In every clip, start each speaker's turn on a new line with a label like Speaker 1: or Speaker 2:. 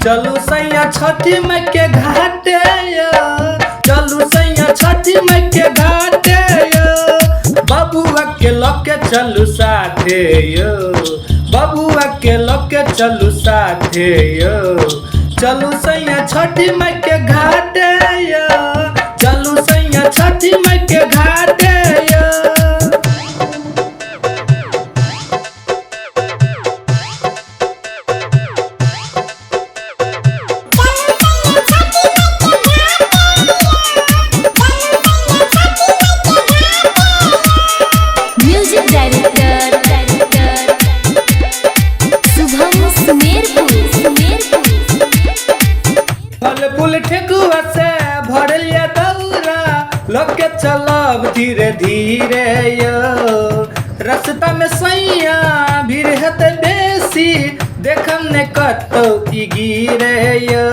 Speaker 1: चलू सैया छठी माई के घाटे यो, चलू सैया छठी माई के घाटे यो। बबुआ के लके चलू साथे यो, बबुआ के लके चलू साथे यो। चलू सैया छठी माई के घाटे यो, चलू सैया छठी माई के घाटे यो।
Speaker 2: Music director Shubham Sumerpur.
Speaker 1: फल फूल ठेकुआ से भरलिया दौरा, लके चलब धीरे धीरे यो। रास्ता में सैया भीड़ हेतै बेसी, देखम ने कतौ की गिरे यो।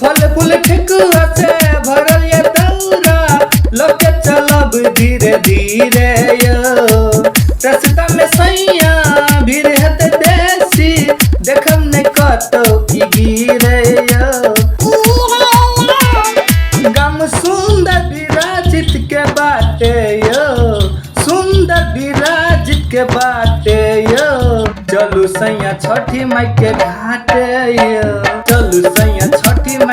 Speaker 1: फल फूल ठेकुआ से भरलिया दौरा, लके चलब धीरे धीरे यो। रास्ता में सैया भीड़ हेतै बेसी, देखम ने कतौ की गिरे यो। गम सुंदर विराजित के बाटे यो, सुंदर विराजित के बाटे यो। चलू सैया छठी माई के घाटे यो, चलू सैया छठी माई